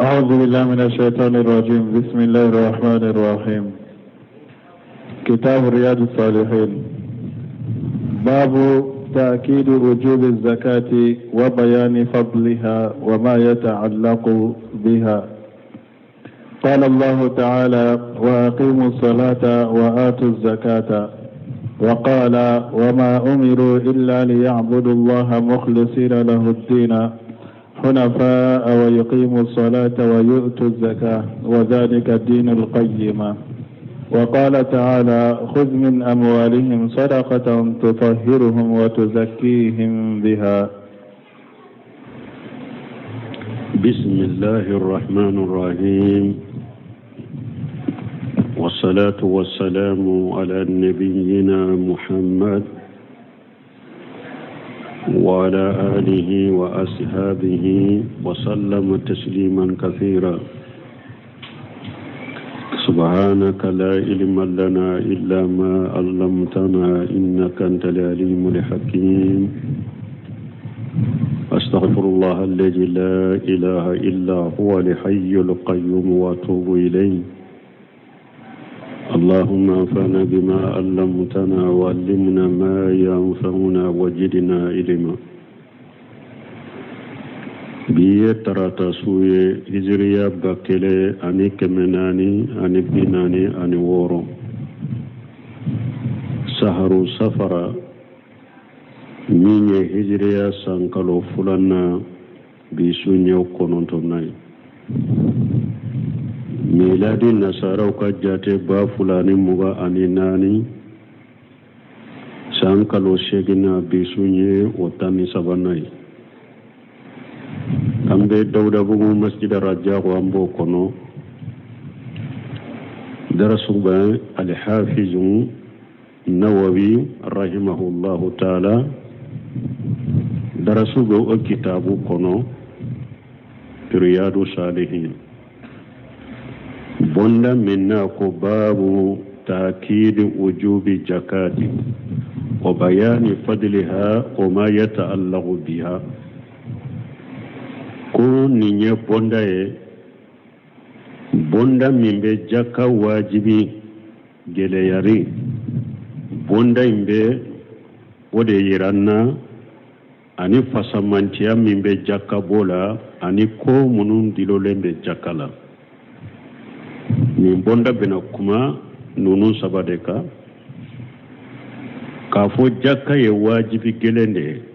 أعوذ بالله من الشيطان الرجيم. بسم الله الرحمن الرحيم. كتاب رياض الصالحين. باب تأكيد وجوب الزكاة وبيان فضلها وما يتعلق بها. قال الله تعالى: وأقيموا الصلاة وآتوا الزكاة. وقال: وما أمروا إلا ليعبدوا الله مخلصين له الدين حنفاء ويقيموا الصلاة ويؤتوا الزكاة وذلك الدين القيم. وقال تعالى: خذ من أموالهم صدقة تطهرهم وتزكيهم بها. بسم الله الرحمن الرحيم، والصلاة والسلام على نبينا محمد وعلى آله وأصحابه وسلم تسليما كثيرا. سبحانك لا علم لنا إلا ما علمتنا إنك أنت العليم الحكيم. أستغفر الله الذي لا إله إلا هو الحي القيوم وأتوب إليه. اللهم انفعنا بما علمتنا وعلمنا ما ينفعنا وزدنا علما. biye tarata suye hijriya bakele ani kemenani ani binani ani woro saharu safara minye hijriya sankalo fulana bisu nyew konontonai miladi nasaraw ka jate ba fulani muga ani nani sankalo shegina bisu nye otani sabanai. Ambe Dawda Bugu Masjid Raja Wambo Kono Darasuba Al-Hafiz Nawawi rahimahullahu ta'ala Darasuba Kitabu Kono Riyadu Salihin Bonda minna ko babu ta'kid wujubi zakati wa bayani fadliha wa ma yata'allaqu biha. Ko ninye bonda ye bonda mimbe jaka wajibi gele yari bonda imbe wode yiranna ani fasamantiya mimbe jaka bola ani ko munun dilolembe jakala ni bonda bena kuma nunun sabadeka kafo jaka ye wajibi gelende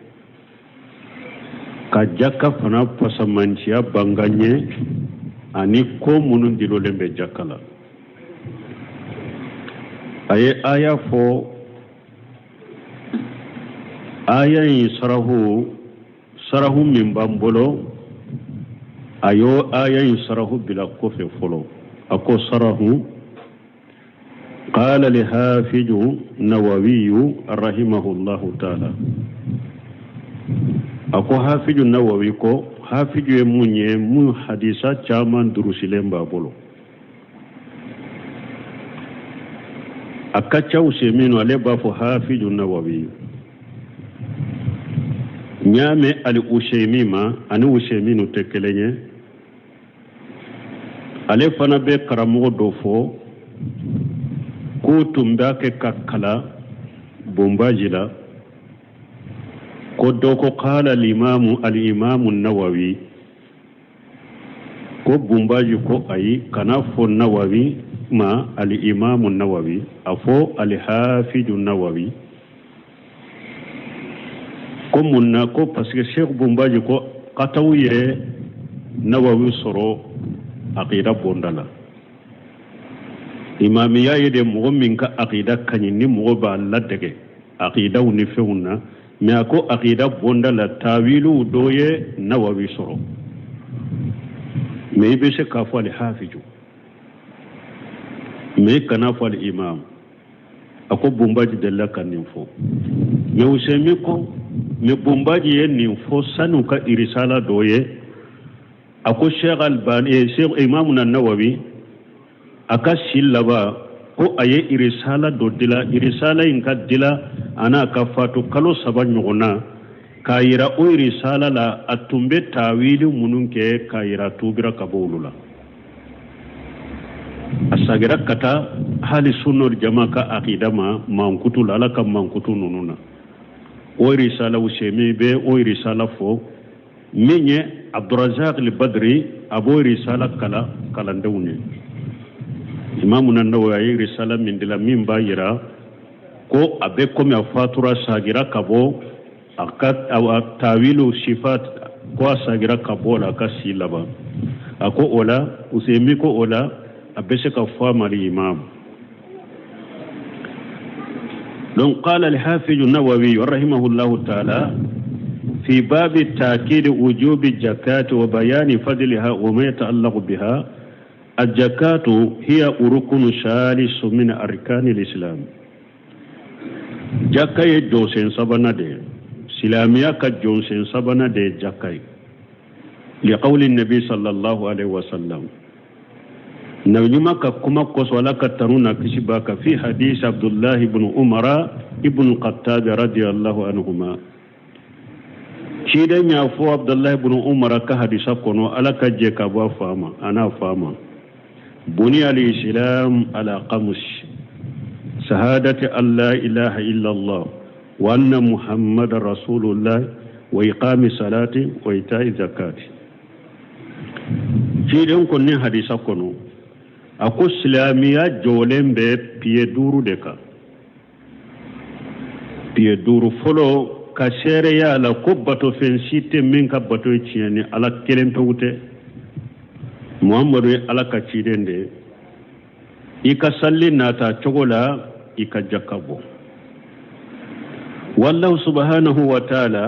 ka jaka fana pasamantiya banganye ani ko munun dilolembe jakala aye aya fo aya yi sarahu min bambolo ayo aya yi sarahu bila kofe folo ako sarahu qala li hafiju nawawiyu rahimahullahu ta'ala. Ako hafiju Nawawi ko hafiju ye munye mu hadisa caman durusilen b'a bolo. Akacha usemino ale b'a fɔ hafiju Nawawi. Nyame ali usemima ani useminu tɛ kelen ye. Ale fana bɛ karamɔgɔ dɔ fɔ ko tun b'a kɛ ka kala bombaji la. Kodoko qala al-imamu Nawawi ko bumbaji ko ayi kana fo Nawawi ma al-imamu Nawawi afo al-hafidu Nawawi ko munna ko parce que Sheikh bumbaji ko qatawiye Nawawi soro aqida bondala imamiya yede mo min ka aqida kanyi ni mo ba ladege aqida ni feuna mais ako aqida bonda la tawilu doye Nawawi soro mais be se ka fo al hafiju mais kana fo al imam ako bombaji de la kanin fo mais usemi ko mais bombaji yen nin fo sanu ka irisala doye ako Sheikh Albani Sheikh Imam Nawawi aka sillaba ko aye irisala do dila irisala inka dila ana ka fatu kalo saba nyogona kayira o risala la atumbe tawili mununke kayira tubira kabulula asagira kata hali sunnor jamaka aqidama mankutu la kam mankutu nununa o risala usemi be o risala fo minye Abdurazak al-Badri abo risala kala ndawne Imam an-Nawawi risala min dila min bayira ko abe komi afatura sagira kabo akat aw tawilu sifat ko sagira kabo la kasilaba ako ola usemi ko ola abe se ka fama imam don qala al-Hafiz an-Nawawi rahimahullahu ta'ala في باب تأكيد وجوب الزكاة وبيان فضلها وما يتعلق بها الزكاة هي ركن ثالث من أركان الإسلام زكاة جوسين سبنا دي سلامية كجوسين سبنا دي زكاة لقول النبي صلى الله عليه وسلم نجمع كما قصولا كترون كسباك في حديث عبد الله بن عمر ابن الخطاب رضي الله عنهما شيدن يافو عبد الله بن عمر كحديث كونو على كجه كبا فاما انا فاما بني الاسلام على خمس شهاده ان لا اله الا الله وان محمد رسول الله واقام الصلاه وايتاء الزكاه شيدن كوني حديث كونو اكو اسلاميا جولمبه بيدورو دكا بيدورو فلو ka seereya la ko bato fen sitte min ka bato ciyani ala kelen pewte muhammadu ala ka cidende i ka salli nata cogola i ka jakabo wallahu subhanahu wa ta'ala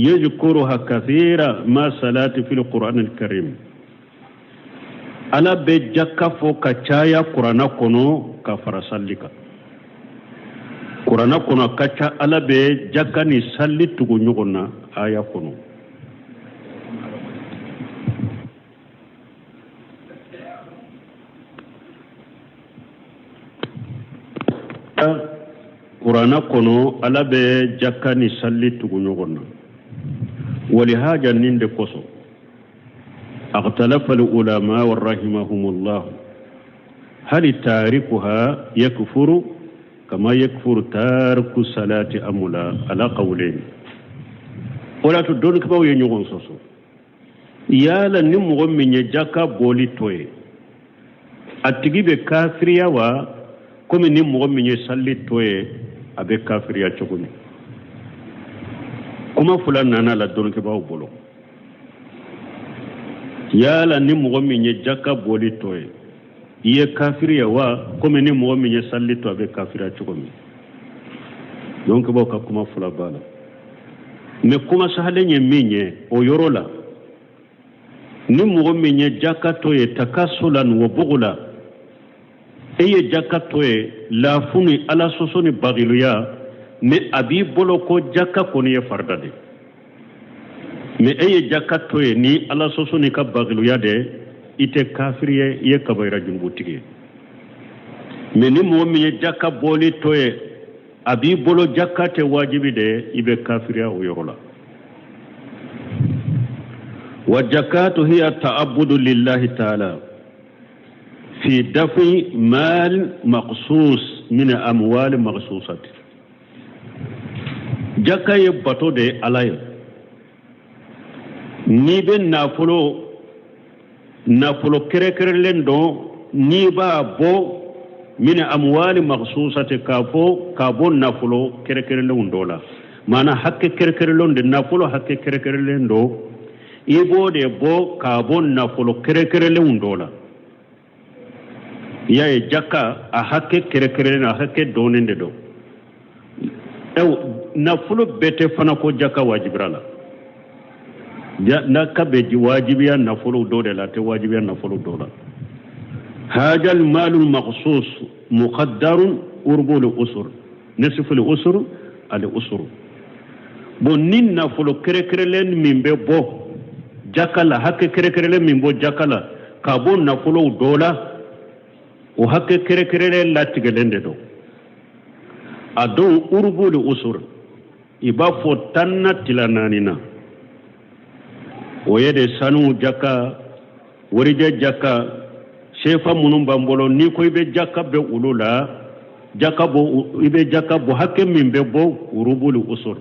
yadhkuruha kathira ma salati fil qur'an al karim ala be jakafo ka caya qur'ana kono ka fara sallika Qur'ana kono kacha ala be jakani salli tugu nyugona aya kono Qur'ana kono ala be jakani salli tugu nyugona wali haja ninde koso اختلف العلماء ورحمهم الله هل تاركها يكفر كما يكفر تارك الصلاة أمولا على قولين ولا تدون كباو ينيغون سوسو يالا نمو من يجاكا بولي توي أتجيب كافريا و كم نمو من يسالي توي أبي كافريا تشكوني كما فلان نانا لا دون كباو بولو يالا نمو من يجاكا بولي توي iye kafiriya wa comme ni mo mi salli to be kafira chukomi donc bo ka kuma fula bala me kuma sahalenye minye o yorola ni mo mi jakato ye takasulan wa bughla eye jakato ye la funi ala sosoni bagiluya me abi boloko jakako ni fardade me eye jakato ye ni ala sosoni ka bagiluya de ite kafiriye ye kabayra jumbutige meni mo mi jakka boli toye abi bolo jakkate wajibi de ibe kafiriya o yorola wa zakatu hiya ta'abbudu lillahi ta'ala fi dafi mal maqsus min amwal maqsusat jakka ye bato de alay ni ben nafolo kere do ni ba bo min amwali makhsusati ka bo nafolo kere dola mana hakke kere londe nafolo hakke kere lendo ibo de bo ka bo nafolo kere dola ya e jakka a hakke kere na hakke donende do nafolo bete fana ko jakka wajibrala na kabe wajibiya nafulu dole la te wajibiya nafulu dole هذا المال المخصوص مقدر أربو الأسر نصف الأسر الأسر بنين نفلو كركرلين من بو جاكلا هك كركرلين من بو جاكلا كابون نفلو دولا وهك كركرلين لا تجلين دو أدو أربو الأسر iba fo tanna tilananina o yede sanu jaka worije jaka shefa munum bambolo ni ko ibe jaka be ulula jaka bo ibe jaka bo hakke min be bo urubul usur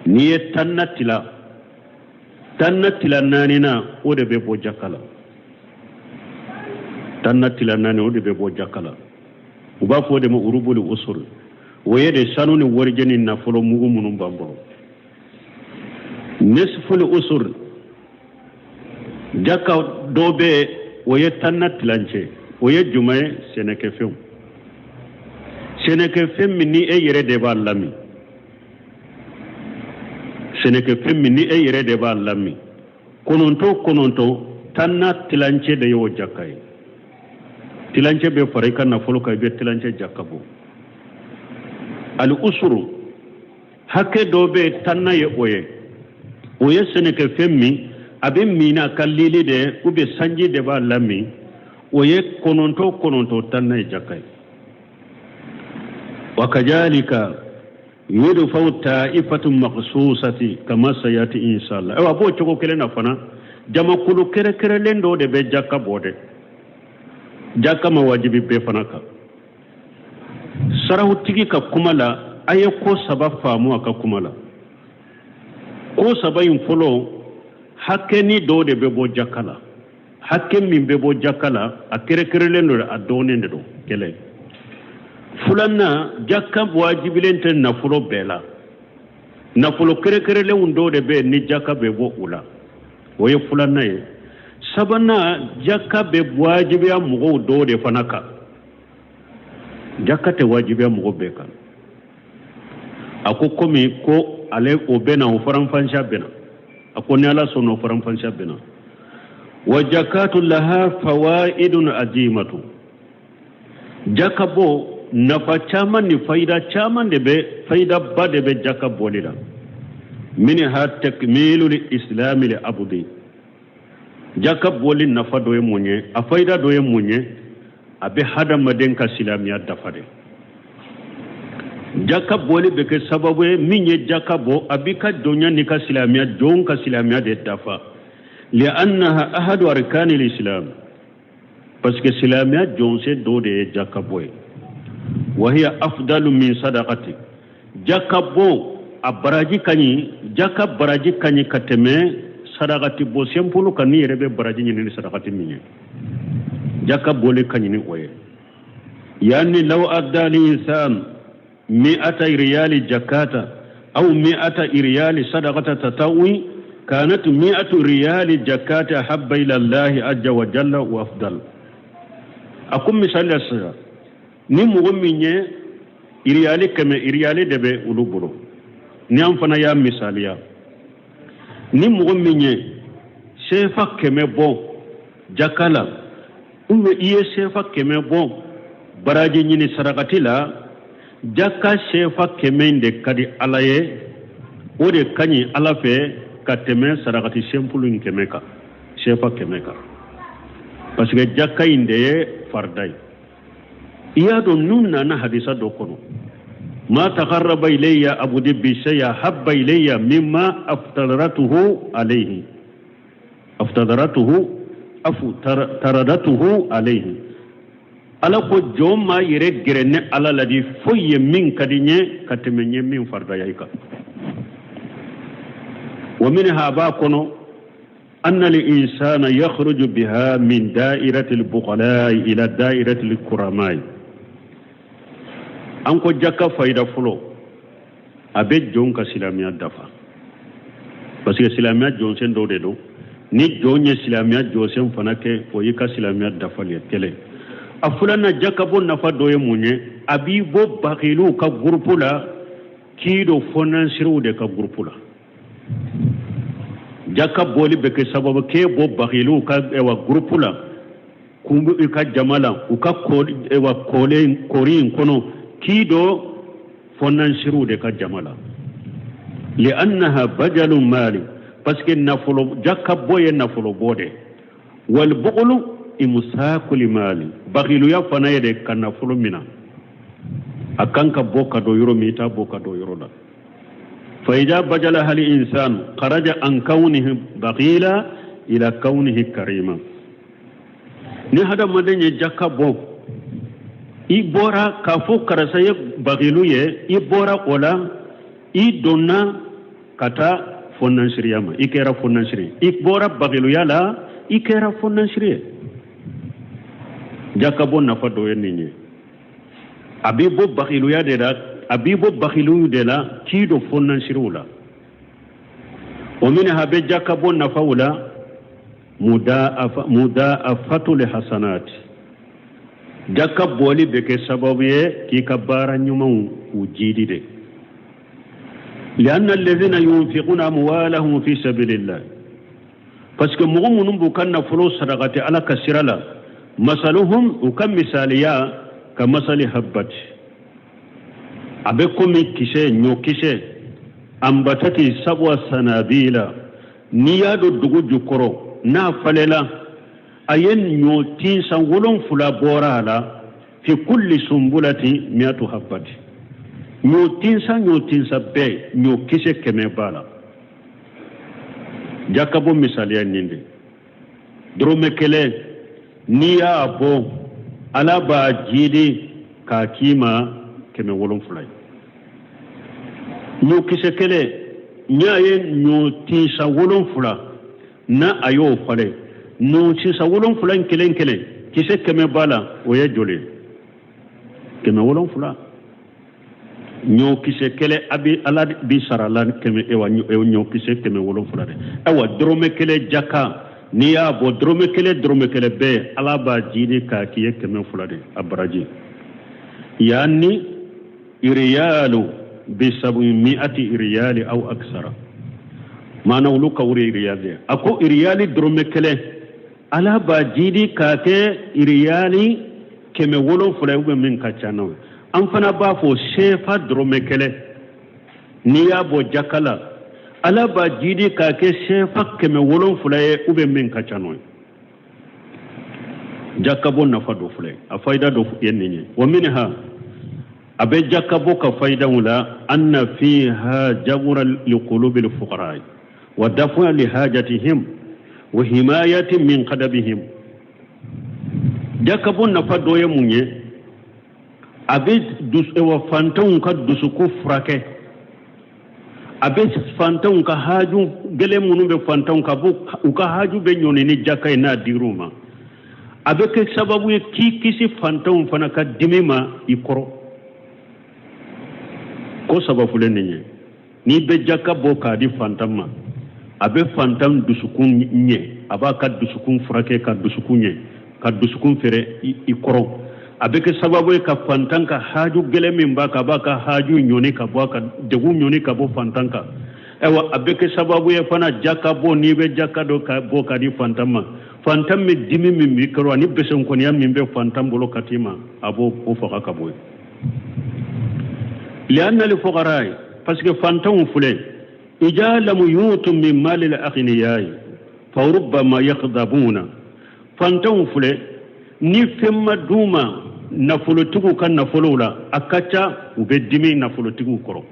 ni tanna tilananina o de be bo jakala tanna tilanani o de be bo jakala uba fo de mo urubul usur o yede sanu ni worije ni nafolo mugu munum bambolo nisful usur jaka dobe oye tanna tilance oye jumaye seneke fem ni e yere de ba lami seneke fem ni e yere de ba lami kononto tanna tilance de yo jakay tilance be farika na folo kay be tilance jakabo al usuru hakke dobe tanna ye oye seneke femmi abe mina kallili de ube sanji de ba lami oye kononto tanna jakay wakajalika yudfau ta'ifatun maqsusati kama sayati inshallah ewa bo choko kele na fana jama kulu kere lendo de be jakka bode jakka ma wajibi be fana ka sarahu tigi ka kumala aye ko sabab famu aka kumala ko sabayin folo hakke ni do de be bo jakala hakke min be bo jakala a kere lendo a donen do kele fulanna jakka wajibilente na fulo bela na fulo kere le undo de be ni jakka be bo ula oye fulanna ye sabana jakka be wajibiya mugo do de fanaka jakka te wajibiya mugo be kan ako komi ko ale o bena o faranfansha bena akoni ala sono faranfansha bena wa zakatu laha fawaidun azimatu jakabo nafa chaman ni faida chaman de be faida ba de be jakabo lida minha takmilu li islam li abudi jakabo li nafa do yemunye a faida do yemunye abe hada maden ka silamiya dafade jakabo li be ke sababu minye jakabo abika donya ni ka silamiya don ka silamiya de dafa li annaha ahadu arkani al-islam parce que silamiya jonse do de jakabo wa hiya afdalu min sadaqati jakabo abaraji kanyi jakab baraji kanyi kateme sadaqati bo sempulu kanni rebe baraji ni sadaqati minye jakabo le kanyi ni oye yani law adda al-insan 100 ريال جكاتا أو 100 ريال صدقة تطوعي كانت 100 ريال جكاتا حب إلى الله عز وجل وأفضل أقوم مثال السيارة نمو مني إريالي كما إريالي دبي أولوبرو نعم فنا يا مثاليا نمو مني سيفا كما بو جكالا إيه سيفا كما بو براجي نيني صدقتي لا jaka shefa kemende kadi alaye ode kanyi alafe kateme sarakati shempulu kemeka shefa kemeka parce que jaka inde fardai iya do nunna na hadisa do kono ma taqarraba ilayya abudi bi shay'a habba ilayya mimma aftadaratuhu alayhi taradatuhu alayhi ala ko joma yere gerene ala ladi foye min kadinye katemenye min farda yayka wa minha ba kono anna li insana yakhruju biha min da'irati al-buqala ila da'irati al-kurama anko jakka fayda fulo abe jonka silamiya dafa parce que silamiya jonsen do de do ni jonye silamiya jonsen fanake o yika silamiya dafa le tele afulana jakabo nafa doye munye abi bo bakilu ka grupula kido fonansiru de ka grupula jakabo li beke sababu ke bo bakilu ka ewa grupula kumbu ka jamala uka ko ewa korin kono kido fonansiru de ka jamala li annaha bajalu mali parce que nafolo jakabo ye nafolo bode wal buqlu imsakul mali bagilu ya fana yede kana fulu mina akanka boka do yoro mita boka do yoro da فإذا بجلها الإنسان خرج عن كونه بخيلا إلى كونه كريما ni hada maden ye jakka bo i bora ka fo karasa ye bagilu ye i bora ola i donna kata fonnansiriyama i kera fonnansiri i bora bagilu yala i kera fonnansiri jakka bo nafa do ye ninye abi bo bagilu ya de la abi bo bagilu de la ki do fonnansirula o min habe jakka bo nafa wala mudaafatu li hasanati jakka boli beke sababu ye ki ka bara nyuman ujidi de lianna alladhina yunfiquna amwalahum fi sabilillah parce que mu'minun bukanna fulo sadaqati ala kasirala masaluhum ukam misaliya ka masali habbati abe komi kise nyo kise ambatati sabwa sanabila niyado dugu jukoro na falela ayen nyotin san wolon fula borala fi kulli sumbulati miatu habbati nyotin sa be nyokise keme bala jakabo misali ya ninde drome kele niya abo alaba jidi ka kima keme wolon fula nyokise kele nyayen nyotin sa wolon fula na ayo fale no ci sa wolon fulan kelen kise keme bala o ya jole keme wolon fula nyo kise kele abi ala bi saralan keme ewa nyo kise keme wolon fula de ewa drome kele jaka ni ya bo drome kele be ala ba jini ka kiye keme fula de abraji yani iriyalu bi 700 riyali aw aksara mana wulu ka wuri iriyali ako iriyali drome kele ala ba jidi kake iriyali keme wolo fula ube min kachana an fana ba fo shefa drome kele niya bo jakala ala ba jidi kake shefa keme wolo fula ube min kachana jakabo na fado fula a faida do yenni wa minha abe jakabo ka faida wala anna fiha jabra liqulubil fuqara ودفع لحاجتهم وحماية من قدبهم جاكبون نفادو يمونye abe ewa fantan ka dusuku frake abe fantan ka haju gele munu be fantan ka bu ka haju be nyoni ni jakai na diruma abe ke sababu ye kisi fantan fana ka dimima ikoro ko sababu le ni be jakabo ka di fantan abe fantam dusukun nye abaka dusukun frake ka dusukun nye ka dusukun fere ikoro abe ke sababu ka fantanka haju gele min baka baka haju nyoni ka baka degu nyoni ka bo fantanka ewa abe ke sababu fana jakabo ni be jakado ka bo ka di fantama fantam mi dimi min mikro ni besen ko ni am min be fantam bolo katima abo o faka ka boy lianna li fuqara parce que fantam fule إذا لم يؤتوا من مال الأغنياء فربما يغضبون فانتم نفهم دوما نفلتكو كان نفلولا أكتا وبدمي نفلتكو كرو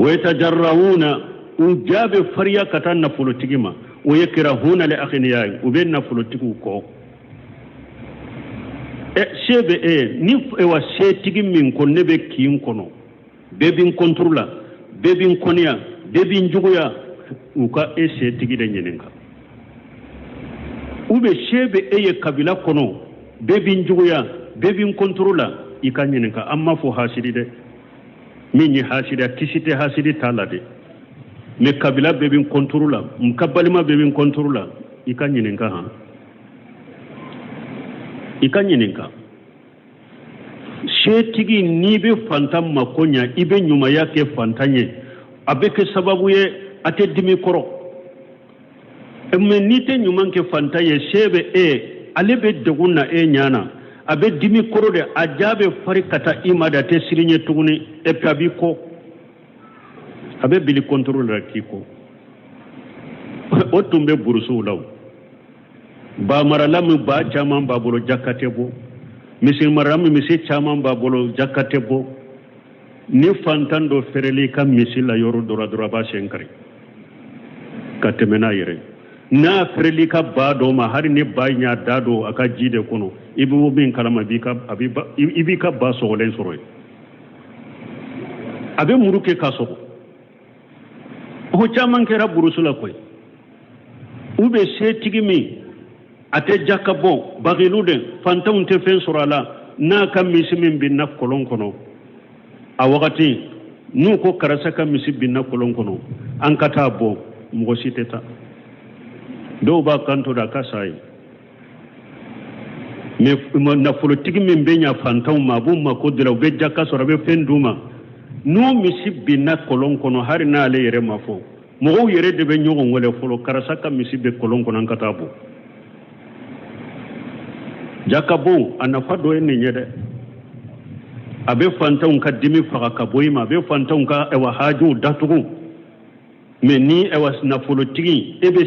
ويتجرؤون وجاب فريا كتا نفلتكما ويكرهون الأغنياء وبين نفلتكو كرو sebe ni ewa setigi min ko nebe kiin kono bebin kontrola bebin konia bebin jugoya uka setigi de nyeninga ube sebe eye kabila kono bebin jugoya bebin kontrola ika nyeninga amma fo hasidi de minni hasida kisite hasidi talade me kabila bebin kontrola mkabalima bebin kontrola ika nyeninga ha ikanyininka shetigi nibe fantam makonya ibe nyuma yake fantanye abeke sababu ye ate dimi koro emme nite nyuma nke fantaye shebe alebe deguna nyana abe dimi koro de ajabe farikata imada te sirinye tuguni epabiko abe bili control rakiko otumbe burusu law ba maralamu ba chaman ba bolo jakatebo misil marami misil chaman ba bolo jakatebo ni fantan do fereli ka misila yoro dora ba shenkari ka temena yere na fereli ka ba do ma har ni ba nya dado aka jide kuno ibu bin kalama bi ka ibi ka ba so len soro abe muruke ka so ho chaman kera burusula koy ube se tigimi ate jakabo bagilude fantan te fen sorala na kam misimin bin na kolon kono a wakati nu ko karasa kam misi bin na kolon kono an kata bo mo siteta do ba kanto da kasai me na politiki min benya fantan ma bu ma ko dira be jakka so rabe fen duma nu misi bin na kolon kono har na le yere mafo mo yere de be nyogo ngole folo karasa kam misi be kolon kono an kata bo jakabo anafa do en nyede abe fantan ka dimi faka ka boyima abe fantan ka ewa haju datugo meni ewa na folotigi ebe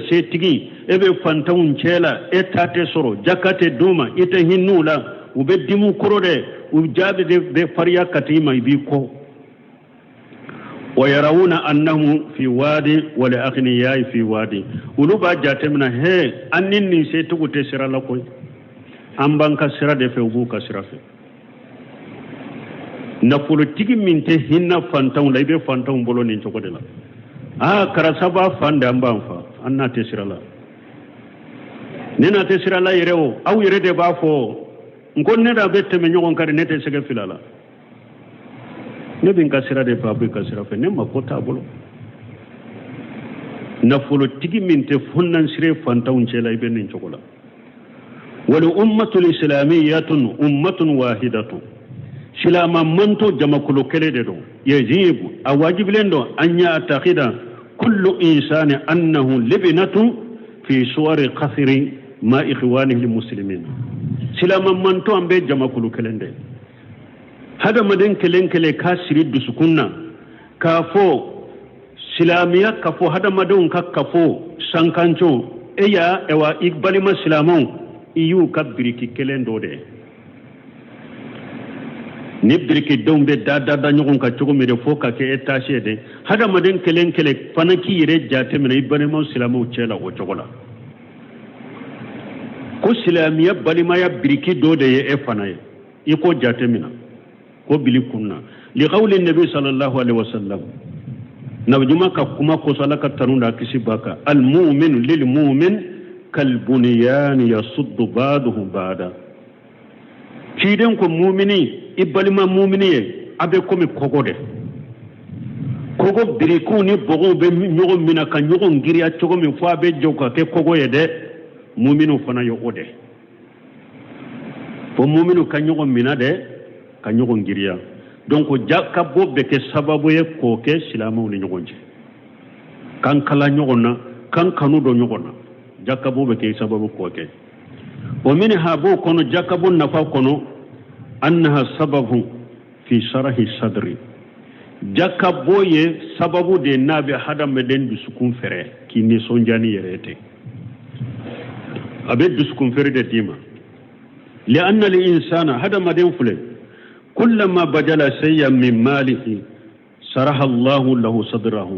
se tigi ebe fantan chela etate soro jakate duma ite hinula ube dimu korode ujabe de fariya katima ibiko ويرون أنهم في وادي والأغنياء في وادي ولوبا جاتمنا هي أنني سيتو تسرى لكوي أمبان كسرى دفع وبو كسرى في نقول تيجي من تهينا فانتون لا يبي فانتون بولو نينشو كدلا كراسبا فاند أمبان فا أنا تسرى لا نينا تسرى لا يرو أو يرد بافو نكون نرى بيت من يوم كاري نتسجل في لا ne bin kasira de babu kasira fe ne makota bolo na folo tigi min te funnan sire fantawun cela ibe nin chokola wal ummatul islamiyatun ummatun wahidatun silama manto jamakulu kele de do yajibu awajibilen do anya ataqida kullu insani annahu libnatu fi suwari qasri ma ikhwanihi almuslimin silama manto ambe jamakulu kelende hada maden kele ka siri dusukunna ka fo silamiya ka fo hada madon ka fo sankancho eya ewa igbalima silamon iyu ka biriki kelendo de ni biriki dombe da nyogon ka chogo mere fo ka ke etage de hada maden kele fanaki yire jate mere igbalima silamon chela o chogola ko silamiya balima ya biriki do de e fanaye iko jate mina ko bili kunna li qawli nabi sallallahu alaihi wasallam nabjuma ka kuma ko salaka tanunda kisi baka al mu'min lil mu'min kal bunyan yasuddu ba'dahu ba'da kiden ko mu'mini ibalima mu'mini abe ko mi kogode kogo biri ko ni bogo be nyogo mina ka nyogo ngiri a chogo mi fo abe joka ke kogo yede mu'minu fana yo ode fo mu'minu ka nyogo mina de ka ɲɔgɔn giriya donc jakabo bɛ kɛ sababu ye k'o kɛ silamɛw ni ɲɔgɔn cɛ kan kala ɲɔgɔn na kan kanu dɔ ɲɔgɔn na jakabo bɛ kɛ sababu k'o kɛ o min ha b'o kɔnɔ jakabo nafa kɔnɔ annaha sababu fi sarahi sadri jakabo ye sababu de n'a bɛ hadamaden dusukun fɛrɛ k'i nisɔndiya ni yɛrɛ tɛ a bɛ dusukun fɛrɛ de d'i ma لأن الإنسان هذا ما دين كلما بجل شيئا من ماله سرح الله له صدره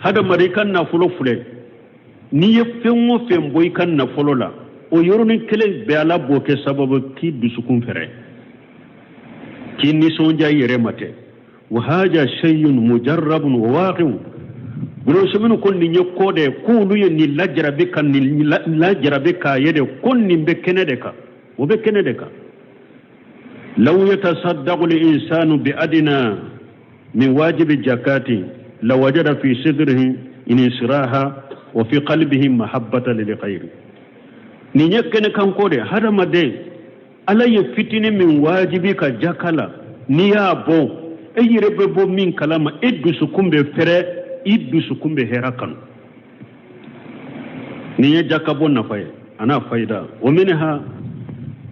هذا ما كان نفلو فله ني فيمو فيم بوي كان نفلو لا او يورني كلي بيالا بوكي سبب كي دسكون فره كي نسونجا يرمته وهذا شيء مجرب وواقع بلو سمنو كون ني كودé كولو يني لا جربي كان لا جربي كا يده كون ني بكندeka وبكندeka لو يتصدق الإنسان بأدنى من واجب الزكاة لوجد في صدره انشراحا وفي قلبه محبة للخير نيكن كان كودي هذا ما دي ألا يفتن من واجبك جكلا نيابو أي ربو من كلام إدسكم بفرع إدسكم بهرقان نيا جكابو نفاي أنا فايدا ومنها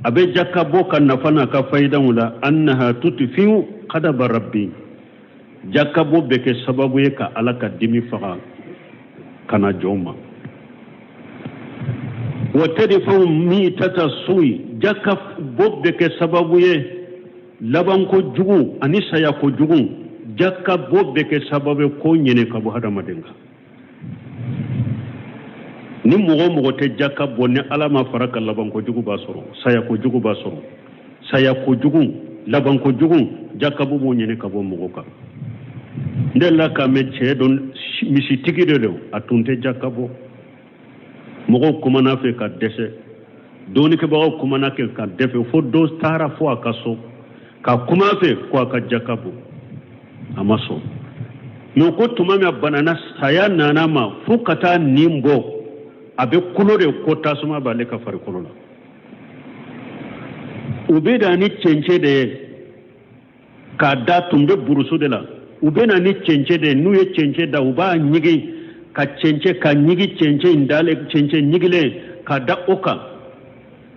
abe jakabo kan nafana ka faidan wala annaha tutfiu qadaba rabbi jakabo be ke sababu ye ka alaka dimi faga kana joma wa tadfu mitata sui jakabo be ke sababu ye laban ko jugu ani saya ko jugu jakka bobbe ke sababe ko nyene ka bo hada madenga ni mogo te jakka bonne alama faraka laban ko jugu basoro saya ko jugu basoro saya ko jugu laban ko jugu jakka bo mo nyene ka bo mogo ka ndella ka me che don misi tigide do atunte jakka bo mogo kuma na fe ka dese doni ke bago kuma na ke ka defe fo do tara fo akaso ka kuma fe ko ka jakka bo amaso no ko tuma me banana saya nana ma fu kata nimbo abe kulore ko tasuma bale ka far kulola ube da ni cence de ka da tumbe burusu de la ube na ni cence de nu ye cence da uba nyigi ka cence ka nyigi cence indale cence nyigile ka da oka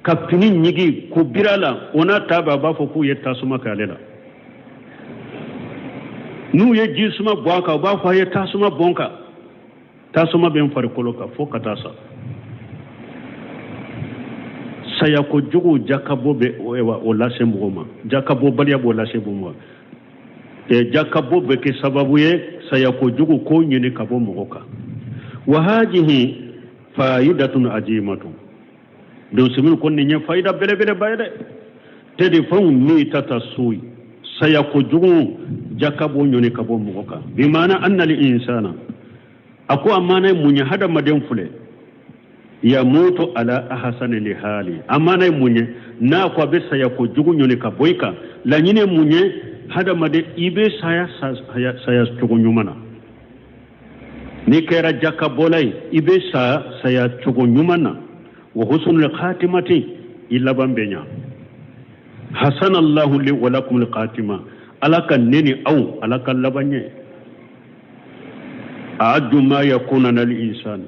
ka fini nyigi ku birala ona taba ba fo ku ye tasuma ka lela nu ye jisuma bwaka ba fa ye tasuma bonka tasuma ben far koloka fo ka tasa saya ko jugu jakabo be o lase mugoma jakabo baliya bo lase bumwa e jakabo be ke sababu ye saya ko jugu ko nyene kabo mugoka wa hadhihi faidatun ajimatu do simin kon ne faida bele bele bayde tedi fon ni tata suyi saya ko jugu jakabo nyone kabo mugoka bi mana anna li insana ako amana munya hada maden fule ya mutu ala ahsani li hali amana munye na ko be saya ko jugu nyone ka boyka la nyine munye hada made ibe saya jugu nyumana ni kera jakka bolay ibe saya jugu nyumana wa husnul khatimati illa bambenya hasana allah li wa lakum al khatima alaka neni au alaka labanye a'addu ma yakuna lil insani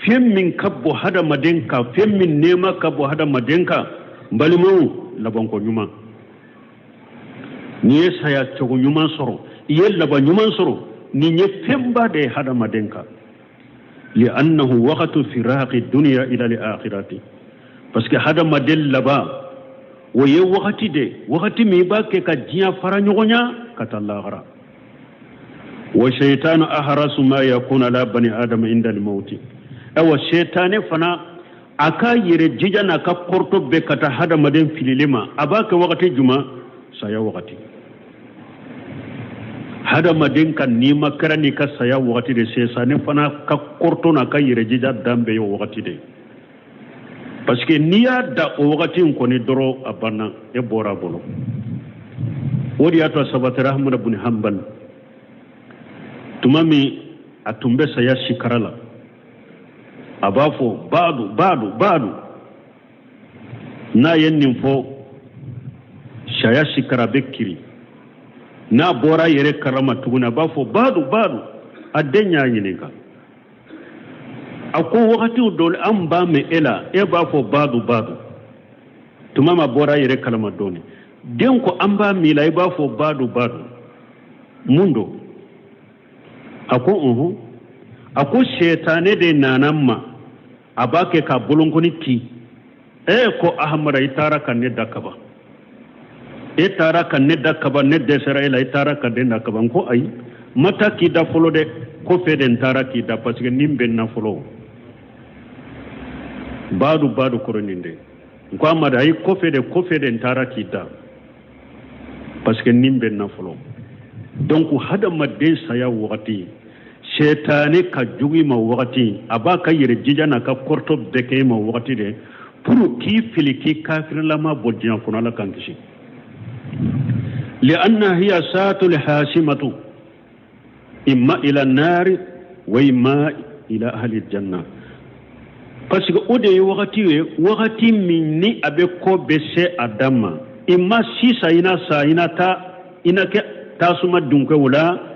fem min kabbo hada madenka fem min nema kabbo hada madenka mbalimu laban ko nyuma ni saya chogo nyuma soro ye laban nyuma soro ni nye femba de hada madenka li annahu waqtu firaqi dunya ila al akhirati parce que hada madel laba wo ye waqti mi ba ke ka jiya fara nyogonya katallahara wa shaytanu ahrasu ma yakuna la bani adam inda al mauti awa shetane fana aka yere jijana ka korto be kata hada maden fililima abaka wakati juma saya wakati hada maden kan nima karani ka saya wakati de sesane fana ka korto na ka yere jija dambe yo wakati de parce que niya da o wakati ko ni doro abana e bora bolo wodi ato sabata rahman ibn hanbal tumami atumbe saya shikarala abafo badu na yennin fo shaya shikara bekiri na bora yere karama tuguna bafo badu adenya yinika ako wakati dole an ba me ela e bafo badu tumama bora yere kalama doni den ko an ba mi lai bafo badu mundo ako shetane de nanamma abake ka bulunguni ti ko ahmara itara kan ne dakaba itara kan ne dakaba ne de israila itara kan ne dakaba ko ay mata ki da folo de ko fe den tara ki da parce que nimbe na folo badu ko ninde ko amada ay ko fe de tara ki da parce que nimbe na folo donc hada madde saya wakati shetane ka jugi ma wakati abaka yere jijana ka korto beke ma wakati de pour ki filiki kafir lama bodjan kono la kankishi li anna hiya saatul hasimatu imma ila an-nar wa imma ila ahli al-janna parce que ode wakati minni abe ko bese adama imma sisa ina ke tasuma dunke wala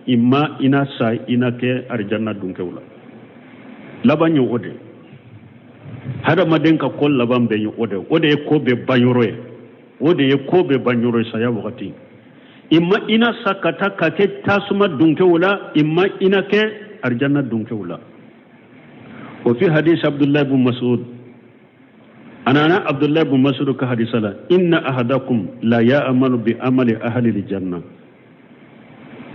imma ina ke arjanna dunke wala labanyo ode hada madenka kol laban be ode ko be banyoroe saya wakati imma ina sakata ka ke tasuma dunke wala imma ina ke arjanna dunke wala وفي حديث عبد الله بن مسعود أنا عبد الله بن مسعود كحديث لا إن أحدكم لا يأمل بأمل أهل الجنة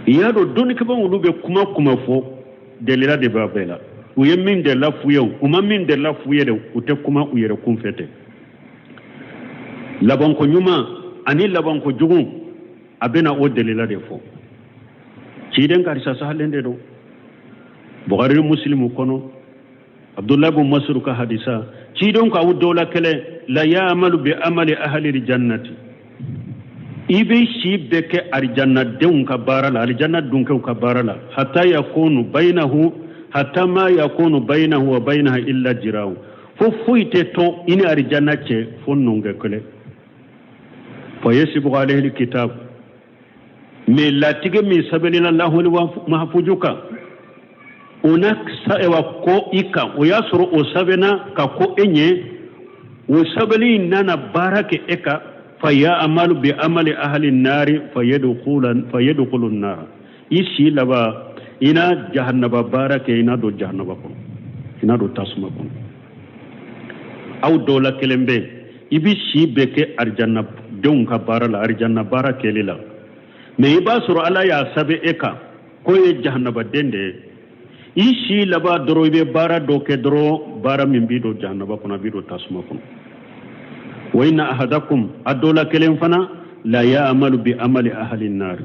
yado doni ke ban ulu be kuma fo delila de babela u ye min de la fuyew u ma min de la fuye de u te kuma u yere kun fete laban ko nyuma ani laban ko jugun abena o delila de fo ci den karisa sahalende do bukhari muslim kono abdullah ibn mas'ud ka hadisa ci don ka wudola kele la ya'malu bi amali ahli aljannati ibe shi beke arjanna den ka barala aljanna dun ka barala hatta yakunu bainahu hatta ma yakunu bainahu wa bainaha illa jiraw fo fuite to ini arjanna ce fonnonge kele fa yasibu alayhi alkitab me latige mi sabelina lahu wa mahfujuka onak saewa ko ika o yasoro o sabena ka ko enye o sabeli nana barake eka faya amalu bi amali ahli an-nari fayadkhulun nar isi laba ina jahannaba barake ina do jahannaba ko ina do tasma ko aw dola kelembe ibi shi beke arjanna don ka barala arjanna barake lila me ibasuru ala ya sabe eka ko ye jahannaba dende ishi laba doro be bara do ke doro bara min bido jahannaba kuna bido tasma kuna wa inna ahadakum adola kelem fana la ya'malu bi amali ahli an-nar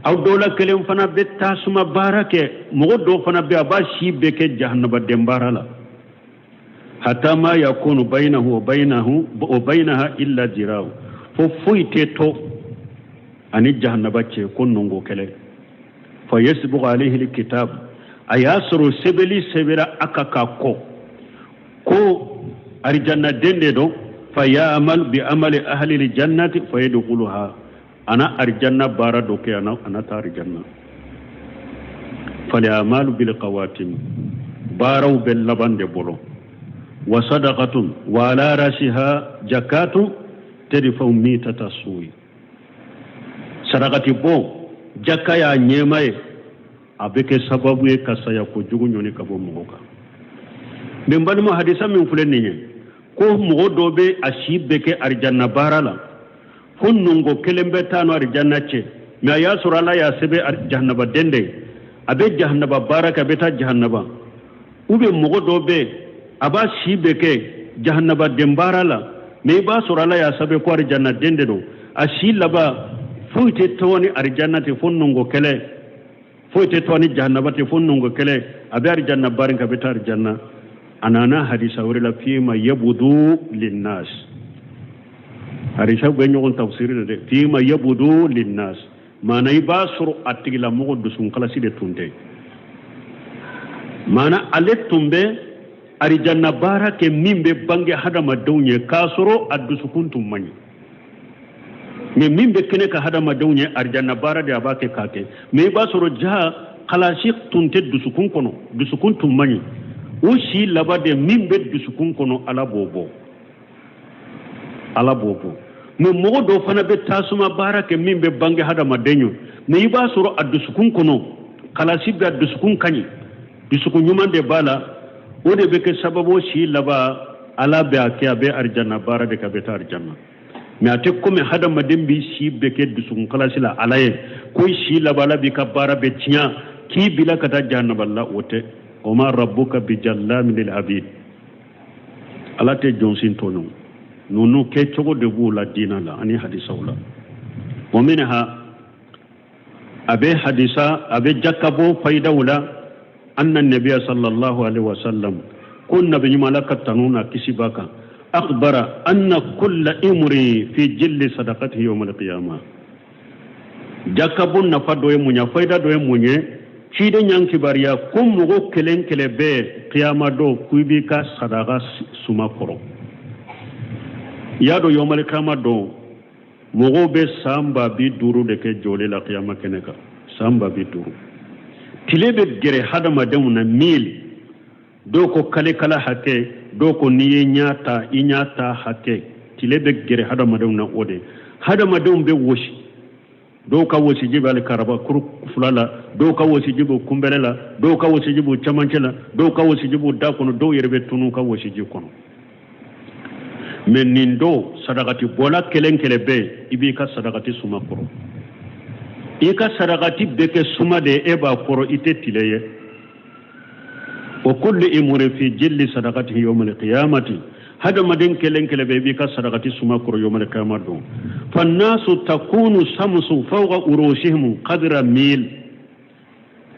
aw dola kelem fana be tasma barake mo do fana be abashi be ke jahannaba dembara la hatta ma yakunu bainahu wa bainaha illa jiraw fo fuite to ani jahannaba ce konnongo kele fa yasbu alayhi alkitab ayasru sebeli sebera akaka ko arjanna dende do fa ya'mal bi amali ahli aljannati fa yadkhuluha ana arjanna bara do ke ana ta arjanna fa ya'malu bil qawatim baraw bil labande bolo wa sadaqatun wa ala rasiha zakatu tadfa mitata suwi sadaqati bo jakaya nyemaye abeke sababu ye kasaya ko jugu nyoni kabo mogoka bembali mo hadisa min fulenni ko mogo dobe ashibeke arjanna barala hunnungo kelembe tano arjanna ce ma ya surala ya sebe jahannaba dende abe jahannaba baraka beta jahannaba ube mogo dobe aba shibeke jahannaba dembarala me ba surala ya sebe ko arjanna dende do ashilaba fuite tawani arjanna te hunnungo kele foyte toni jahannabati funnungo kele abe arjanna barinka beta arjanna anana hadisa wala fima yabudu linnas harisha gwenyo on tafsir de fima yabudu linnas mana ibasuru atigla mo dusun kala side tunde mana aletumbe arjanna barake mimbe bange hadama dawnye kasoro addusukuntum mani me mimbe kene ka hadama dawnye arjanna bara de abake kake me basoro jaha khalashik tunte dusukun kono dusukun tumani ushi labade mimbe dusukun kono ala bobo me modo fana be tasuma barake mimbe bange hadama denyo me basoro adusukun kono khalashik be dusukun kani dusukun nyumande bala ode be ke sababo shi laba ala be ake abe arjanna bara de ka beta arjanna me ate ko me hada madembi shi beke dusun kala sila alaye ko shi labala bi kabara be tiya ki bila kata jahannaba la wote o ma rabbuka bi jallamin lil abid alate jonsin tono nunu ke chogo de bula dina la ani hadisa wala wa minha abe hadisa abe jakabo faida wala anna an-nabiy sallallahu alaihi wasallam kunna bi malakatanuna kisibaka أخبر أن كل إمري في جل صدقته يوم القيامة جاكبون نفادو يمونيا فايدا دو يمونيا شيدا نيان كباريا كم مغو كلين كلبه قيامة دو كويبيكا صدقة سما كورو يادو يوم القيامة دو مغو بي سامبا بي دورو دكي جولي لا قيامة كنكا سامبا بي دورو تلبه جري حدما دمنا ميل دو كو كالي كلا حكي doko niye nyata inyata hake tilebe gere hada madon na ode hada madon be woshi doka woshi jibe al karaba kuru fulala doka woshi jibo kumbelela doka woshi jibo chamancela doka woshi jibo dakono do yerbe tunu ka woshi jikono men nindo sadaqati bola kelen kelebe ibi ka sadaqati suma koro ika sarakati beke suma de eba koro ite tileye wa kullu imuri fi jilli sadaqatihi yawm al-qiyamati hada madin kelen kele be bi ka sadaqati suma koro yawm al-qiyamah do fannasu takunu samsu fawqa urushihim qadra mil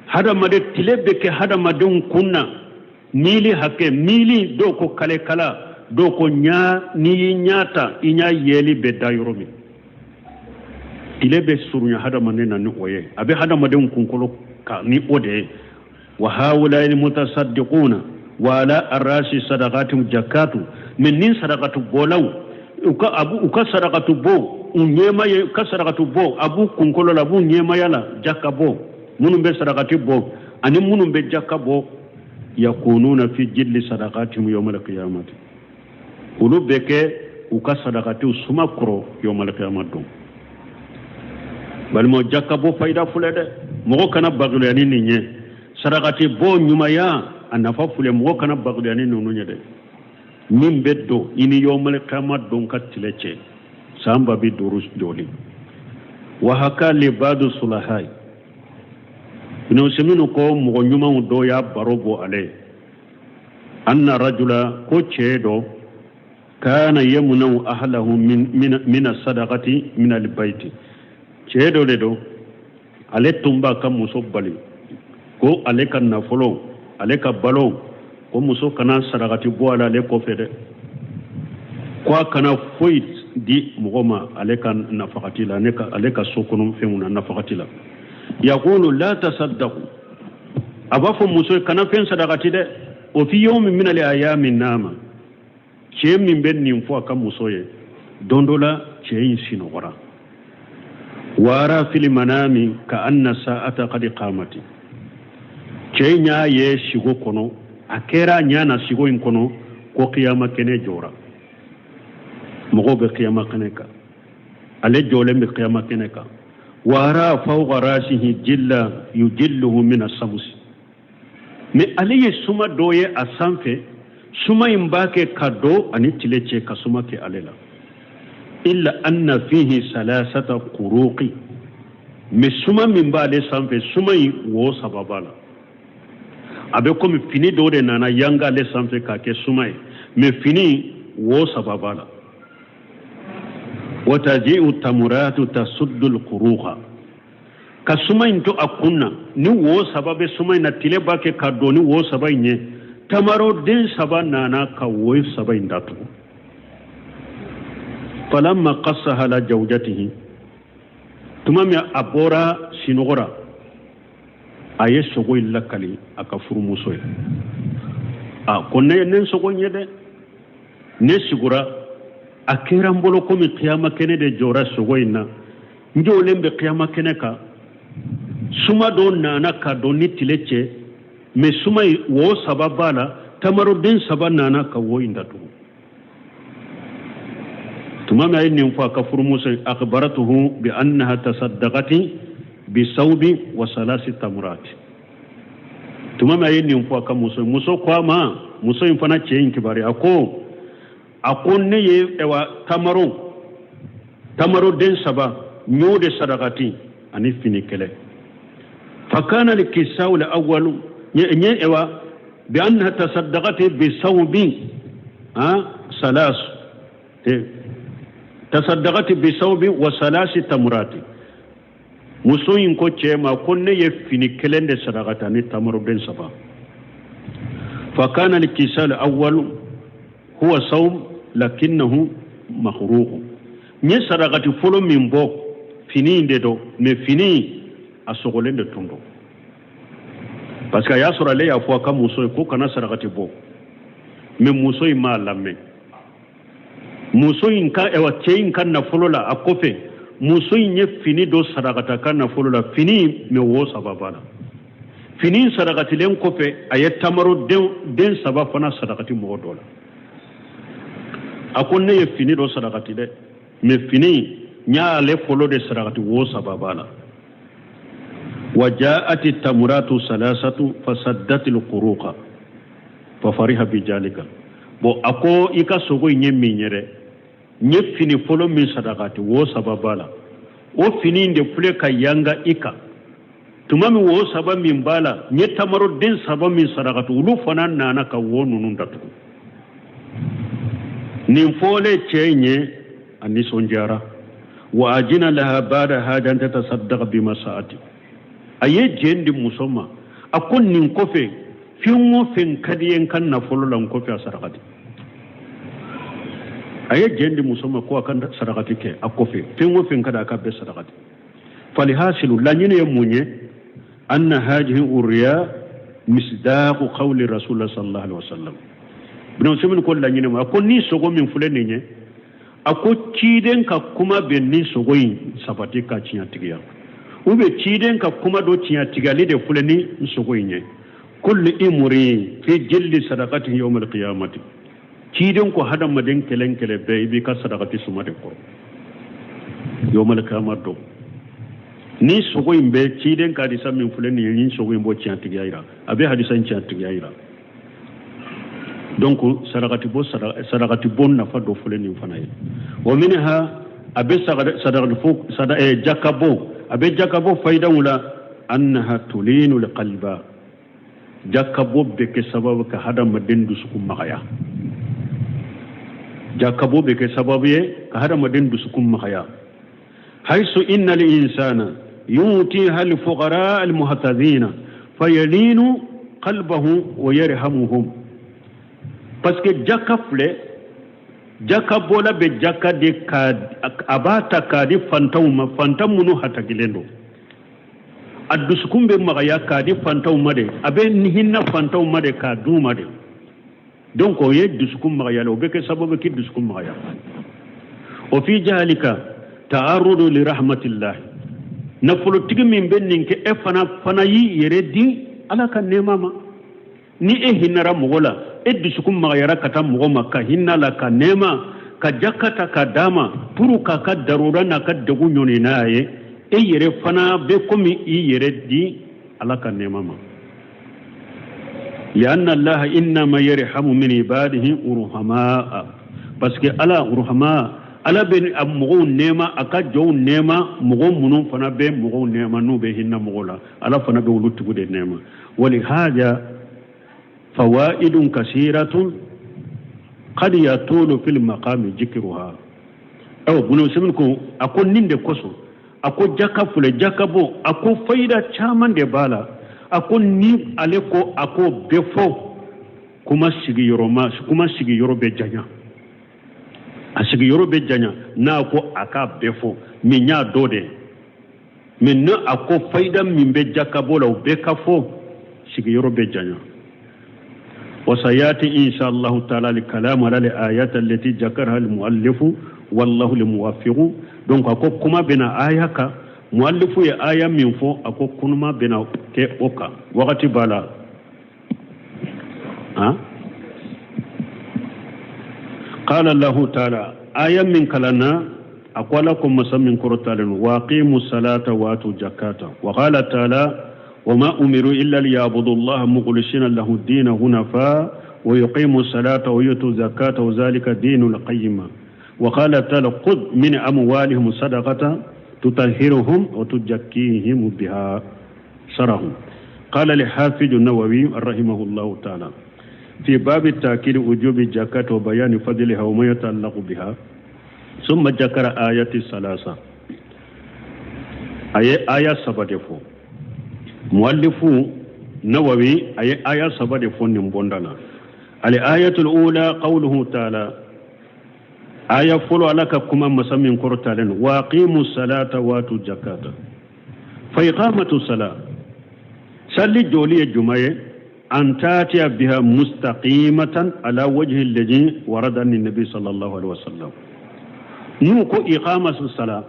hada made tilebe ke hada madin kunna mili hake mili do ko kale kala do ko nya ni nyata inya yeli be dayromi tilebe surunya hada manena ni oye abe hada madin kunkolo ka ni ode wa haula al mutasaddiquna wa ala arasi sadaqatum zakatu min nin sadaqatu bolaw uka sadaqatu bo unyema ka sadaqatu bo abu kunkolo la bu nyema yala jakabo munum be sadaqati bo ani munum be jakabo yakununa fi jilli sadaqatihim yawm al-qiyamah ulu beke uka sadaqati suma koro yawm al-qiyamah do bal mo jakabo fayda fulede mo kana baglu yani ninye sadaqati bo nyuma ya anafa fule mo kana baglu yani nunu nyede min beddo ini yawm al-qiyamah don katilece samba bi durus doli wa haka li badu sulahai ino semino ko mo nyuma do ya barobo ale anna rajula ko chedo kana yamunu ahlahu min as-sadaqati min al-bayt chedo le do ale tumba kam muso bali ko ale kan nafolo ale ka balo ko muso kana sadaqati bo ala le ko fede ko kana foit di mugoma ale kan nafaqati la ne ka ale ka sokunum femuna nafaqati la yaqulu la tasaddaqu abafu muso kana fen sadaqati de o fi yawmin min al-ayami nama che min ben nin fo kam muso ye dondola che yin sinogora wara fil manami ka anna sa'ata qad qamati che nya ye shigo kono akera nya na shigo in kono ko qiyama kene jora mogo be qiyama kene ka ale jole be qiyama kene ka wara fawqa rasihi jilla yujilluhu min as-sams me aliye suma doye asanfe suma imbake kado ani tileche kasuma ke alela illa anna fihi salasata quruqi me suma mimbale sanfe suma wo sababala abe ko mi fini do de nana yanga le sanfe ka ke suma me fini wo sababala wataji'u tamuratu tasuddu al-quruqa kasuma into akunna ni wo sababe suma na tile bake kado ni wo sabai nye tamaro den sabana na ka wo sabai ndatu falamma qassaha la zawjatihi tumami abora sinogora aye sogo illakali aka furumuso a konne nen sogo nyede ne sigura akera mbolo komi qiyama kene de jora sogo ina njolembe qiyama kene ka suma don nana ka don ni tileche me suma wo sababala tamaro den sabana ka wo indatu tumama ayni fa kafur musa akhbaratuhu bi annaha tasaddaqati bi sawbi wa salasi tamurat tumama ayni fa ka muso kwa ma muso infana che inkibari akonne ye ewa tamaro den saba nyode sadaqati ani fini kele fakana likisau al-awwal nye ewa bi annaha tasaddaqati bi sawbi salas tasaddaqati bi sawbi wa salasi tamurati musoyin ko chema konne ye fini kelende sadaqata ni tamaro den saba fakana likisau al-awwal huwa sawm lakinnahu makhruq nye sadaqati folo mimbo fini ndedo me fini asogolende tundo parce que ya sura le ya fo ka muso ko kana sadaqati bo me muso ma lamme muso in ka e watte in kan na folola akofe muso in fini do sadaqata kan na folola fini me wo sababala fini sadaqati len kofe ayat tamaro den sabab fana sadaqati mo dola akonne ye fini do sadaqati de me fini nya le folo de sadaqati wo sababala وجاءت التمرات ثلاثه فسدت القروق ففرح بذلك bo ako ika sogo nyemi nyere nyefini folo min sadaqati wo sababala o fininde fule ka yanga ika tumami wo saba min bala nye tamaro den saba min sarakatu ulu fana nana ka wo nunun datu nin fole chenye anisonjara wa ajina laha bada hajan tatasaddaqa bima sa'ati aye jendi musoma akon nin kofe finwo fen kadiyen kan na folo lan kofe sarakati aye jendi musoma ko kan sarakati ke akofe finwo fen kada ka be sarakati falihasilu lanyine yemunye anna hadhihi uriya misdaqu qawli rasulullah sallallahu alaihi wasallam bino semin ko lanyine ma ko ni sogo min fulene nye ako ciden ka kuma benni sogoyin sabati ka cinya tigiya ube ciden ka kuma do cinya tigali de fulani sogoyin ne kullu imri fi jilli sadaqati yawm alqiyamati ciden ko hada maden kelen kele be bi ka sadaqati sumade ko yawm alqiyamati do ni sogoyin be ciden ka di samin fulani ni sogoyin bo cinya tigiya ira abe hadisan cinya tigiya ira donc sadaqati bon na fa do fulani fanaye wa minha abe sadaqati fuk jakabo abe jakabo fayda wala annaha tulinu alqalba jakabo be ke sababu ka hada madin dusukum magaya jakabo be ke sababu ye ka hada madin dusukum magaya haythu inna al-insana yuti hal fuqara al-muhtadina fayalinu qalbahu wa yarhamuhum parce que jaka bola be jaka de ka abata ka di fantawma fantamunu hatagilendo adduskumbe magaya ka di fantawma de abe hinna fantawma de ka duma de donc o ye duskum magaya lo be ke sababu ki duskum magaya o fi jalika ta'arrudu li rahmatillah nafulu tigi min bennin ke e fana yi yere di ala kan nema ma ni e hinara mogola eddu sukum magayara kata mogoma ka hinna la ka nema ka jakata ka dama puru ka ka darura na ka dagu nyoni naye e yere fana be komi i yere di ala ka nema ma ya anna allah inna ma yarhamu min ibadihi urhama parce que ala urhama ala be mogo nema aka jow nema mogo munun fana be mogo nema no be hinna mogola ala fana be wulutugo de nema wali haja فوائد كثيرة قد يطول في المقام ذكرها أو بنو سمنكو أكو نند كوسو أكو جاكا فل جاكابو أكو فايدة شامان دي بالا أكو نيب عليكو أكو بفو كما سيجي يورو بجانيا أسيجي يورو بجانيا نا أكو أكا بفو منيا دودي من أكو فايدة من بجاكابو لو بكافو سيجي يورو بجانيا وسياتي ان شاء الله تعالى الكلام على الايات التي ذكرها المؤلف والله الموفق دونك اكو كما بنا اياك مؤلف يا ايا من فو اكو كما بنا كي اوكا وقت بالا قال الله تعالى ايا من كلنا اقول لكم مسمن كرتال واقيموا الصلاه واتوا الزكاه وقال تعالى وما أمروا إلا ليعبدوا الله مخلصين له الدين هنفاء ويقيموا الصلاة ويؤتوا الزكاة وذلك دين القيمة وقال تعالى خذ من أموالهم صدقة تطهرهم وتزكيهم بها شرهم قال لحافظ النووي رحمه الله تعالى في باب التأكيد وجوب الزكاة وبيان فضلها وما يتعلق بها ثم ذكر آيات الثلاثة آية سبعة مؤلف نووي آية سبعة فن بندنا الآية الأولى قوله تعالى آية فلو لك كما مسمين كرتالين واقيموا الصلاة واتوا الزكاة فإقامة الصلاة صلي جولي الجمعة أن تأتي بها مستقيمة على وجه الذي ورد عن النبي صلى الله عليه وسلم نوكو إقامة الصلاة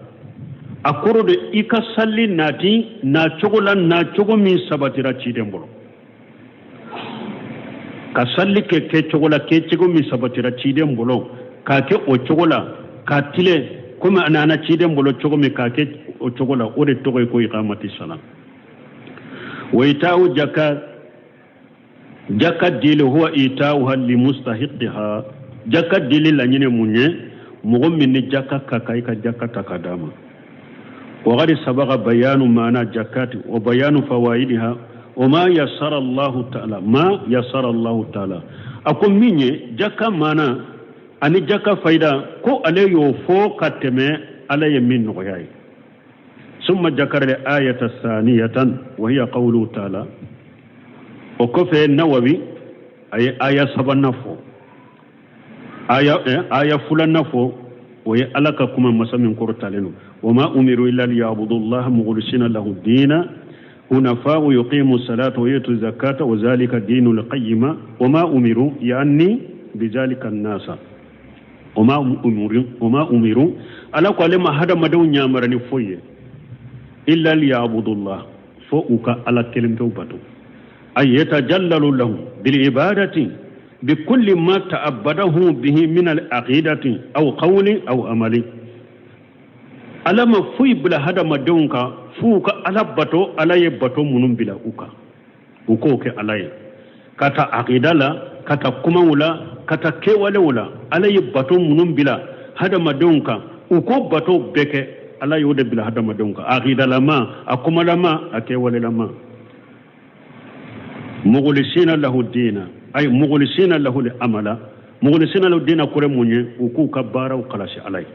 akoro de ika salli nati na chogola na chogo min sabatira chidembolo ka salli ke chogola ke chogo min sabatira chidembolo ka ke o chogola ka tile kuma anana chidembolo chogo mi ka ke o chogola o de togo ko iqamati salam wa ita'u jakat dile huwa ita'uha li mustahiqiha jakat dile la nyine munye mugo min ni jakka ka kai ka jakka takadama وقد سبق بيان معنى الزكاة وبيان فوائدها وما يسر الله تعالى أقول مني جكا معنى أني جكا فايدة كو عليه يوفو كتمي عليه من نغياي ثم ذكر الآية الثانية وهي قوله تعالى وكفي النووي أي آية سبع نفو آية فلان نفو وهي ألك كما مسمين كورتالين وما أمروا إلا ليعبدوا الله مخلصين له الدين حنفاء ويقيموا الصلاة ويؤتوا الزكاة وذلك دين القيمة وما أمروا يعني بذلك الناس وما أمروا ألا قال ما هذا مدون يامرني فوي إلا ليعبدوا الله فوق على كلمة وبدو أي يتجلل له بالعبادة بكل ما تعبده به من العقيدة أو قول أو عمل ألا ما فوي بلا هذا مدونك فوق على بطو على يبطو منم بلا أوكا على كتا عقيدة لا كتا كمولا كتا كيوالولا على يبطو منم بلا هذا مدونك أوكو بطو بك على يود بلا هذا مدونك عقيدة لما أكما لما أكيوال لما مغلسين له الدين أي مغلسين له الأمل مغلسين له الدين كرموني وكو كبارا وقلاش عليه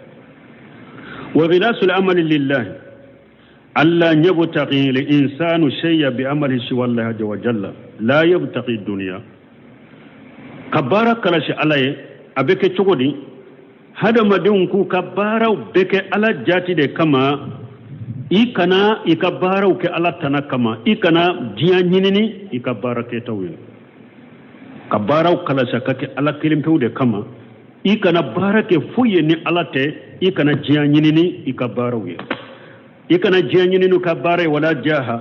وغلاس الأمل لله ألا يبتغي الإنسان شيئا بعمله سوى الله عز وجل لا يبتغي الدنيا كبارا قلاش عليه أبك تقولي هذا ما دونكو كبارا وبك على جاتي دي كما إيكنا إكبارا وك على تنا كما إيكنا جيانيني إكبارا كتوين كبارا وكلاش كك على كلمة ودي كما إيكنا بارا كفويني على تي إيكنا جيانيني إكبارا وي إيكنا جيانيني كبارا ولا جاها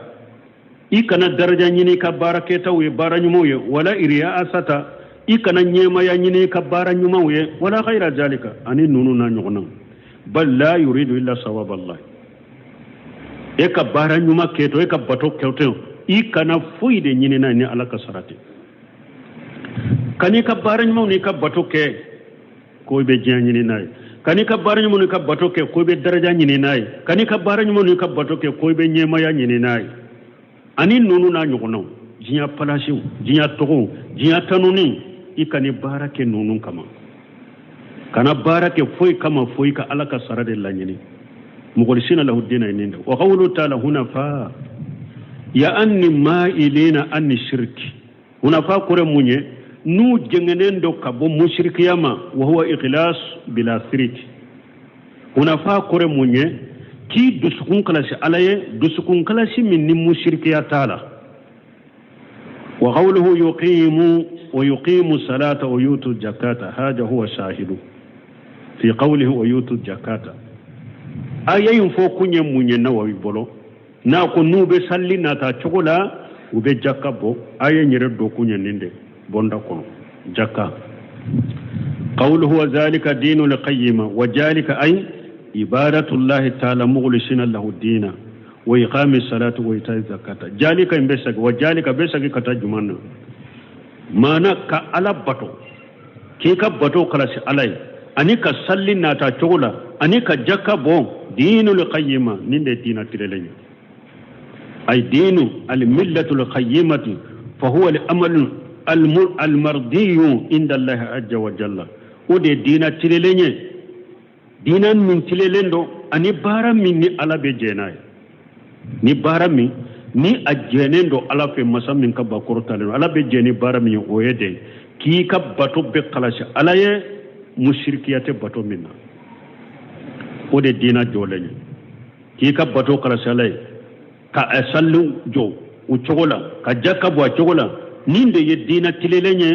إيكنا درجة نيني كبارا كتوي بارا نموي ولا إرياء ستا إيكنا نيما ينيني كبارا نموي ولا غير ذلك أني نوننا نغنم بل لا يريد إلا صواب الله eka bara nyuma keto eka bato keto ikana fuide nyine na ni ala kasarati kani ka bara nyuma ni ka bato ke ko be jani ni nay kani ka bara nyuma ni ka bato ke ko be daraja nyine nay kani ka bara nyuma ni ka bato ke ko be nyema ya nyine nay ani nunu na nyugono jinya palasi jinya togo jinya tanuni ikani bara ke nunu kama kana bara ke foi kama foi ka ala kasarade la nyine مخلصين له الدين إنه وقوله تعالى هنفاء يا أني مائلين أني الشرك هنفاء كرموني نو جنجنين دو كابو مشرك ياما وهو إخلاص بلا شرك هنفاء كرموني كي دسكون كلاش عليه دسكون كلاش من مشرك يا تعالى وقوله يقيم الصلاة ويؤتوا الزكاة هذا هو شاهد في قوله ويؤتوا الزكاة ayayin fo kunye munye na wawi bolo na ko nube salli na ta chokola ube jakka bo ayen yere do kunye ninde bonda ko jakka qawluhu wa zalika dinul qayyima wa zalika ay ibadatullahi ta'ala mukhlisina lahu dina wa iqamis salati wa ita'iz zakata zalika imbesa wa zalika besa kata jumanna mana ka ala bato ke ka bato kala si alai ani ka salli na ta chokola ani ka jakka bo دين القيمة نين دين تلالين أي دين الملة القيمة فهو الأمل المرضي عند الله عز وجل ودي دين تلالين دينا من تلالين دو أني بارا مني على بجيناي ني بارا من ني أجينين دو على في مسا من كباكورو تالين على بجيني بارا من ويدي كي كباتو بقلاش على مشركيات باتو منا o de dina joleñe ki ka bato kala salay ka asallu jo u chogola ka jakka bo chogola ninde ye dina tileleñe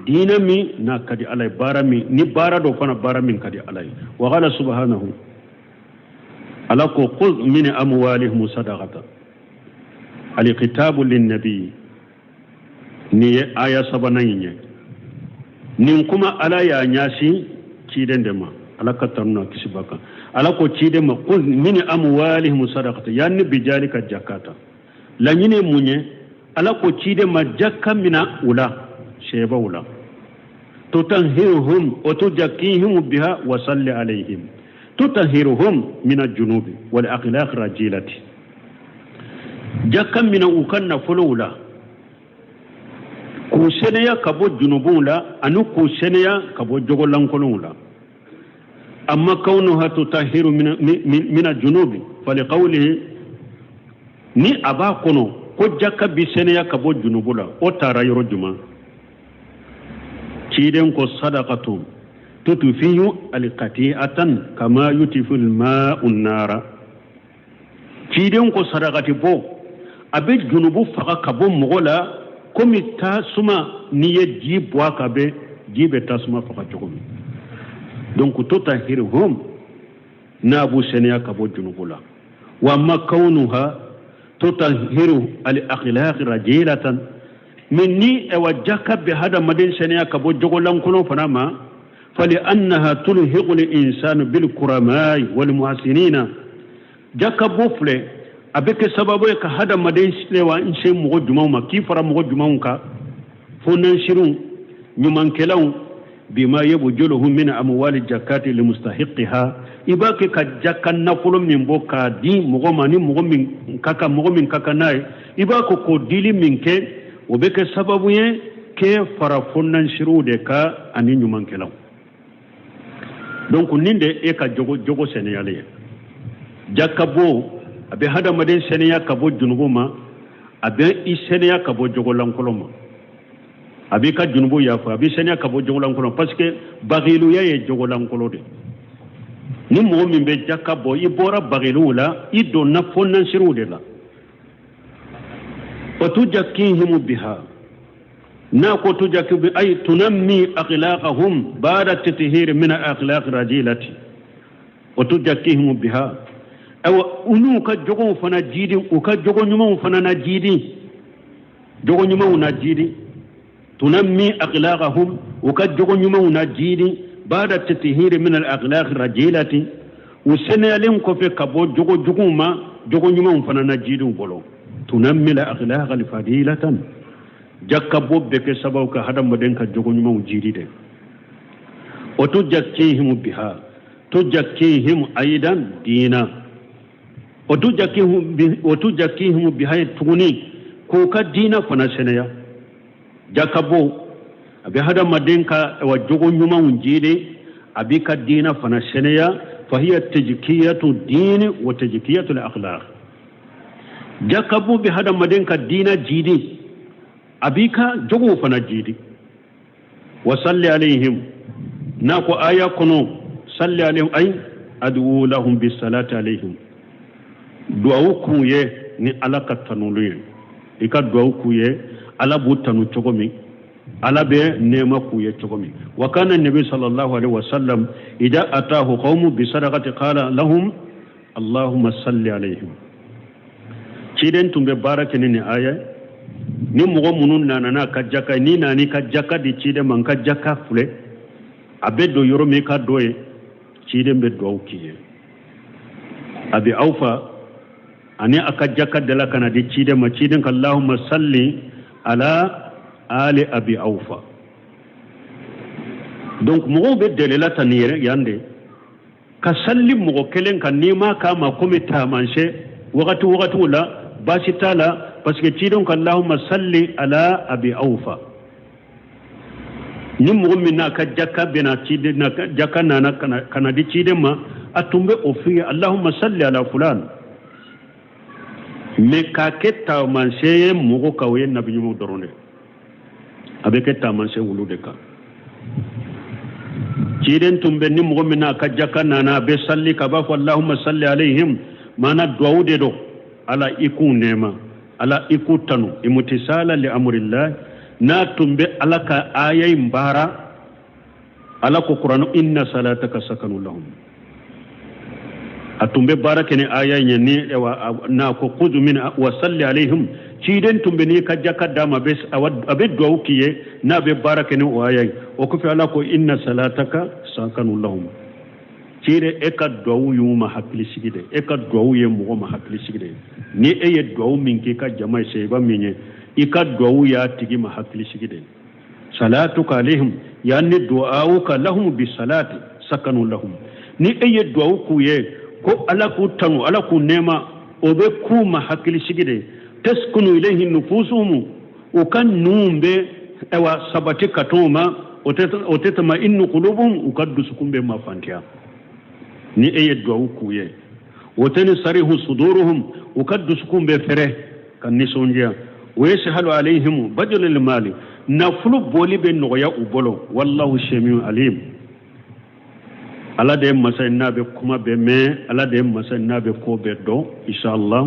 dina mi na kadi alay barami ni bara do fana barami kadi alay wa qala subhanahu ala ko khudh min amwalihim sadaqatan ali kitabu lin nabi ni aya sabananye nin kuma ala ya nyasi kidendema ala kataruna kisibaka ala ko cide ma qul min amwalihim sadaqata yanni bijalika zakata la nyine munye ala ko cide ma jakka mina ula sheba ula to tanhihum wa tujakkihim biha wa salli alaihim tutahhiruhum min al-junubi wal akhlaq rajilati jakka mina ukanna fulula ku seneya kabo junubun la anu ku seneya kabo jogolankolon la amma kaunuha tutahhiru min al-junubi faliqawlihi ni aba kono ko jakka bi seneya kabo junubula o tara yoro juma ciden ko sadaqatu tutufiyu alqati'atan kama yutifu alma'u an-nara ciden ko sadaqati bo abe junubu faga kabo mogola komi ta suma niye jibwa kabe jibe tasuma faga jogomi donc tutahhiruhum nabu seneya kabo junubula wa ma kaunuha tutahhiru al-akhlaq rajilatan minni ewajjaka bi hada madin seneya kabo jogolan kono fanama fali annaha tulhiqu al-insanu bil kuramai wal muhsinina jakka bofle abeke sababu ka hada madin lewa inse mugo jumama ki fara mugo jumanka fonan shirun nyuman kelaw bima yabjuluhu min amwali jakati li mustahiqiha ibake ka jakka nafulo min boka di mugo mani mugo min kaka nay ibako ko dili minke obeke sababu ye ke fara fonan shiru de ka ani nyuman kelaw donc ninde e ka jogo seneyale jakka bo abe hada maden seneya kabo junubuma abe I seneya kabo jogo lankoloma abe ka junubu yafa abe seneya kabo jogo lankoloma parce que bagilu ya ye jogo lankolo de ni mo min be jakka bo I bora bagilu la I do na fonnan siru de la wa tujakkihim biha na ko tujakki bi ay tunammi akhlaqahum ba'da tathhir min akhlaq rajilati wa tujakkihim biha awa unu ka jogo fana jidi u ka jogo nyuma fana na jidi jogo nyuma na jidi tunammi akhlaqahum u ka jogo nyuma na jidi ba'da tathhir min al-akhlaq rajilati usenalen ko fe kabo jogo ma jogo nyuma fana na jidi bolo tunammi al-akhlaq al-fadilatan jakka bobbe ke sabaw ka hadam maden ka jogo nyuma jidi de o to jakkihim biha to jakkihim aidan dina o to jakkihim biha tuguni ko ka dina fana seneya jakka bo abi hadam maden ka wa jogo nyuma jidi abi ka dina fana seneya fa hiya tajkiyatu dini wa tajkiyatu al-akhlaq jakka bo bi hadam maden ka dina jidi abika jogo fana jidi wa salli alaihim nako aya kono salli alaihim ay adu lahum bis salati alaihim du'a kuye ni alaka tanulu ika du'a kuye ala butanu chogomi ala be nema kuye chogomi wa kana nabi sallallahu alaihi wasallam idha atahu qaumu bi sadaqati qala lahum allahumma salli alaihim ciden tumbe barakene ni aya ni mogo munun nana ka jaka ni nani ka jaka di cide man ka jaka fule abedo yoro me ka doye cide be do kiye abi aufa ani aka jaka dala kana di cide ma cide ka allahumma salli ala ali abi aufa donc mogo be delela tanire yande ka salli mogo kelen kan nima ka ma komita manche wakati wala basitala parce que tidon ka allahumma salli ala abi aufa ni mu'minna ka jakka bena tide na jakka nana kana di tide ma atumbe ofi allahumma salli ala fulan me ka ketta man seye mugo ka we nabi mu doronde abe ketta man seye wulude ka tiden tumbe ni mu'minna ka jakka nana be salli ka ba allahumma salli alaihim mana duaude do ala iku nema ala ikutanu imutisala li amrillah na tumbe alaka ayay mbara ala ko qur'an inna salataka sakanu lahum atumbe barakene ayay nyani na ko khudhu min wa salli alaihim ciden tumbe ni ka jakka dama bes abe do kiye na be barakene o ayay o ko fi ala ko inna salataka sakanu lahum cire eka do yuma hakli sigide eka do ye mo ma hakli sigide ni eye do min ke ka jama sey ba minye ika do ya tigi ma hakli sigide salatu alaihim yani du'auka lahum bis salati sakanu lahum ni eye duwawu k'u ye ko ala k'u tanu ala k'u nɛɛma o bɛ k'u ma hakilisigi de taskunu ilayhi nufusuhum u ka nuun bɛ sabati ka tɔn ma o tɛ tɛmɛ innu qulubuhum u ka dusukun bɛ mafantiya ni eye duwawu k'u ye o tɛ ni sarihu suduruhum u ka dusukun bɛ fɛrɛ ka nisɔndiya o ye sahalu alayhim bajulil mali nafolo boli bɛ nɔgɔya u bolo wallahu samiun alim ala de ye masa n'a bɛ kuma bɛɛ mɛn ala de ye masa n'a bɛ ko bɛɛ dɔn inshallah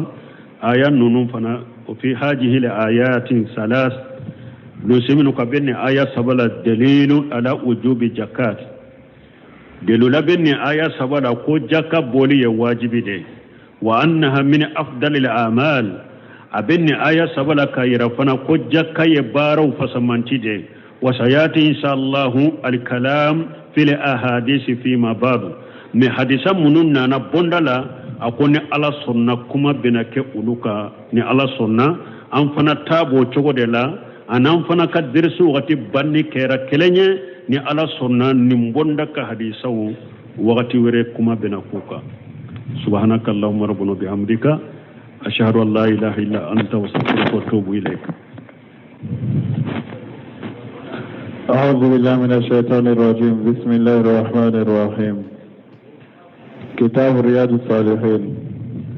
aya ninnu fana o fi hajihi le ayatin salas lusiminu ka bɛ nin aya saba la dalilu ala ujubi jakat delula bɛ nin aya saba la ko jaka boli ye wajibi de wa annaha min afdalil a'mal a bɛ nin aya saba la ka yira fana ko jaka ye baaraw fasamanti de wa sayati inshallah al kalam fil ahadisi fi ma ba'du mais hadisa munun nana bondala ako ni ala sonna kuma bena ke uluka ni ala sonna an fana tabo cogo de la anan fana ka dirsu wati banni kera kelenye ni ala sonna ni bonda ka hadisawu wati were kuma bena kuka subhanaka allahumma rabbuna bihamdika ashhadu an la ilaha illa anta wa astaghfiruka wa atubu ilayk. أعوذ بالله من الشيطان الرجيم بسم الله الرحمن الرحيم كتاب رياض الصالحين